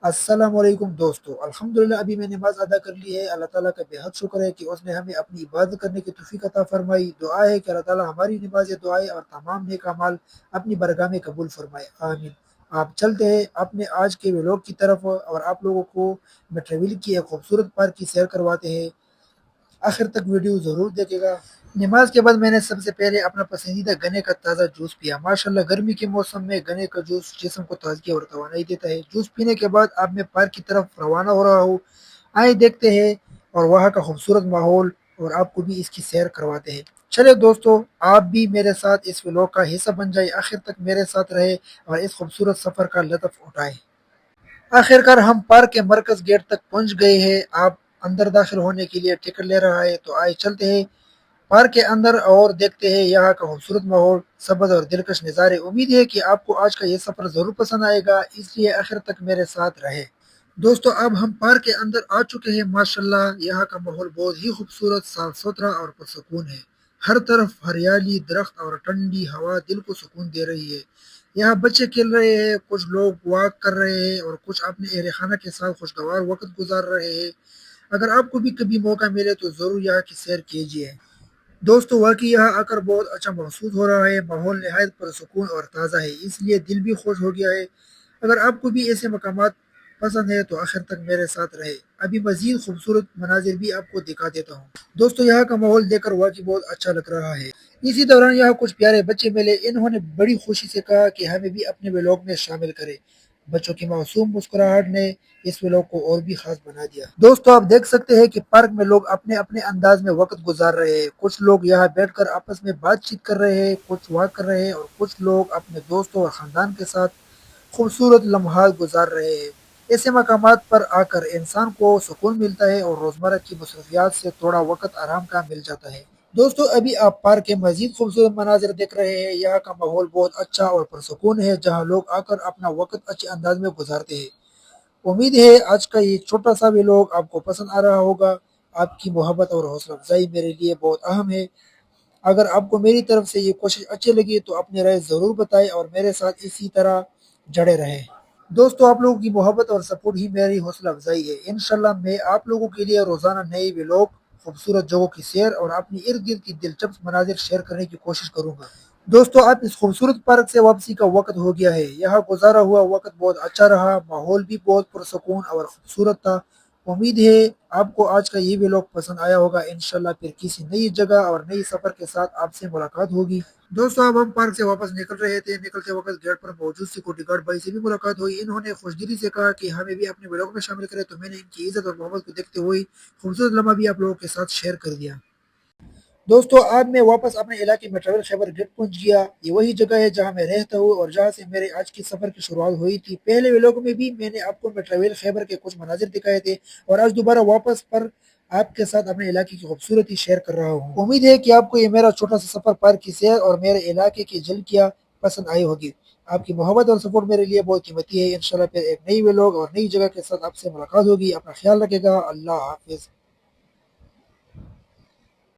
السلام علیکم دوستو، الحمدللہ ابھی میں نماز ادا کر لی ہے۔ اللہ تعالیٰ کا بہت شکر ہے کہ اس نے ہمیں اپنی عبادت کرنے کی توفیق عطا فرمائی۔ دعا ہے کہ اللہ تعالیٰ ہماری نماز دعائیں اور تمام نیک اعمال اپنی برگاہ میں قبول فرمائے، آمین۔ آپ چلتے ہیں اپنے آج کے ویلوگ کی طرف، اور آپ لوگوں کو میں ٹریول کی ایک خوبصورت پارک کی سیر کرواتے ہیں۔ آخر تک ویڈیو ضرور دیکھے گا۔ نماز کے بعد میں نے سب سے پہلے اپنا پسندیدہ گنے کا تازہ جوس پیا۔ ماشاءاللہ گرمی کے موسم میں گنے کا جوس جسم کو تازگی اور توانائی دیتا ہے۔ جوس پینے کے بعد اب میں پارک کی طرف روانہ ہو رہا ہوں۔ آئیں دیکھتے ہیں اور وہاں کا خوبصورت ماحول، اور آپ کو بھی اس کی سیر کرواتے ہیں۔ چلے دوستو، آپ بھی میرے ساتھ اس ویلوگ کا حصہ بن جائے، آخر تک میرے ساتھ رہے اور اس خوبصورت سفر کا لطف اٹھائے۔ آخر کار ہم پارک کے مرکز گیٹ تک پہنچ گئے ہیں۔ آپ اندر داخل ہونے کے لیے ٹکٹ لے رہا ہے، تو آئے چلتے ہیں پارک کے اندر اور دیکھتے ہیں یہاں کا خوبصورت ماحول، سبز اور دلکش نظارے۔ امید ہے کہ آپ کو آج کا یہ سفر ضرور پسند آئے گا، اس لیے آخر تک میرے ساتھ رہے۔ دوستو اب ہم پارک کے اندر آ چکے ہیں۔ ماشاءاللہ یہاں کا ماحول بہت ہی خوبصورت، صاف ستھرا اور پرسکون ہے۔ ہر طرف ہریالی، درخت اور ٹھنڈی ہوا دل کو سکون دے رہی ہے۔ یہاں بچے کھیل رہے ہیں، کچھ لوگ واک کر رہے ہیں اور کچھ اپنے اہل خانہ کے ساتھ خوشگوار وقت گزار رہے ہیں۔ اگر آپ کو بھی کبھی موقع ملے تو ضرور یہاں کی سیر کیجیے۔ دوستو واقعی یہاں آ کر بہت اچھا محسوس ہو رہا ہے۔ ماحول نہایت پرسکون اور تازہ ہے، اس لیے دل بھی خوش ہو گیا ہے۔ اگر آپ کو بھی ایسے مقامات پسند ہے تو آخر تک میرے ساتھ رہے، ابھی مزید خوبصورت مناظر بھی آپ کو دکھا دیتا ہوں۔ دوستو یہاں کا ماحول دیکھ کر واقعی بہت اچھا لگ رہا ہے۔ اسی دوران یہاں کچھ پیارے بچے ملے، انہوں نے بڑی خوشی سے کہا کہ ہمیں بھی اپنے ویلوگ میں شامل کرے۔ بچوں کی معصوم مسکراہٹ نے اس ویلوگ کو اور بھی خاص بنا دیا۔ دوستو آپ دیکھ سکتے ہیں کہ پارک میں لوگ اپنے اپنے انداز میں وقت گزار رہے ہیں۔ کچھ لوگ یہاں بیٹھ کر آپس میں بات چیت کر رہے ہیں، کچھ واک کر رہے ہیں، اور کچھ لوگ اپنے دوستوں اور خاندان کے ساتھ خوبصورت لمحات گزار رہے ہیں۔ ایسے مقامات پر آ کر انسان کو سکون ملتا ہے اور روزمرہ کی مصروفیات سے تھوڑا وقت آرام کا مل جاتا ہے۔ دوستو ابھی آپ پارک کے مزید خوبصورت مناظر دیکھ رہے ہیں۔ یہاں کا ماحول بہت اچھا اور پرسکون ہے، جہاں لوگ آ کر اپنا وقت اچھے انداز میں گزارتے ہیں۔ امید ہے آج کا یہ چھوٹا سا ویلوگ آپ کو پسند آ رہا ہوگا۔ آپ کی محبت اور حوصلہ افزائی میرے لیے بہت اہم ہے۔ اگر آپ کو میری طرف سے یہ کوشش اچھی لگی تو اپنی رائے ضرور بتائیں اور میرے ساتھ اسی طرح جڑے رہیں۔ دوستو آپ لوگوں کی محبت اور سپورٹ ہی میری حوصلہ افزائی ہے۔ انشاءاللہ میں آپ لوگوں کے لیے روزانہ نئے ویلوگ، خوبصورت جگہوں کی سیر اور اپنی ارد گرد کی دلچسپ مناظر شیئر کرنے کی کوشش کروں گا۔ دوستو اب اس خوبصورت پارک سے واپسی کا وقت ہو گیا ہے۔ یہاں گزارا ہوا وقت بہت اچھا رہا، ماحول بھی بہت پرسکون اور خوبصورت تھا۔ امید ہے آپ کو آج کا یہ ویلوگ پسند آیا ہوگا۔ انشاءاللہ پھر کسی نئی جگہ اور نئی سفر کے ساتھ آپ سے ملاقات ہوگی۔ دوستو اب ہم پارک سے واپس نکل رہے تھے، نکلتے وقت گیٹ پر موجود سیکورٹی گارڈ بھائی سے بھی ملاقات ہوئی۔ انہوں نے خوش دلی سے کہا کہ ہمیں بھی اپنے ویلوگ میں شامل کرے، تو میں نے ان کی عزت اور محبت کو دیکھتے ہوئے خوبصورت لمحہ بھی آپ لوگوں کے ساتھ شیئر کر دیا۔ دوستو آج میں واپس اپنے علاقے میں ٹریول خیبر گیٹ پہنچ گیا۔ یہ وہی جگہ ہے جہاں میں رہتا ہوں اور جہاں سے میرے آج کی سفر کی شروعات ہوئی تھی۔ پہلے ویلوگ میں بھی میں نے آپ کو ٹریول خیبر کے کچھ مناظر دکھائے تھے، اور آج دوبارہ واپس پر آپ کے ساتھ اپنے علاقے کی خوبصورتی شیئر کر رہا ہوں۔ امید ہے کہ آپ کو یہ میرا چھوٹا سا سفر پارک کی سیر اور میرے علاقے کی جھلکیاں پسند آئی ہوگی۔ آپ کی محبت اور سپورٹ میرے لیے بہت قیمتی ہے۔ انشاءاللہ پھر ایک نئی ویلوگ اور نئی جگہ کے ساتھ آپ سے ملاقات ہوگی۔ اپنا خیال رکھے گا۔ اللہ حافظ۔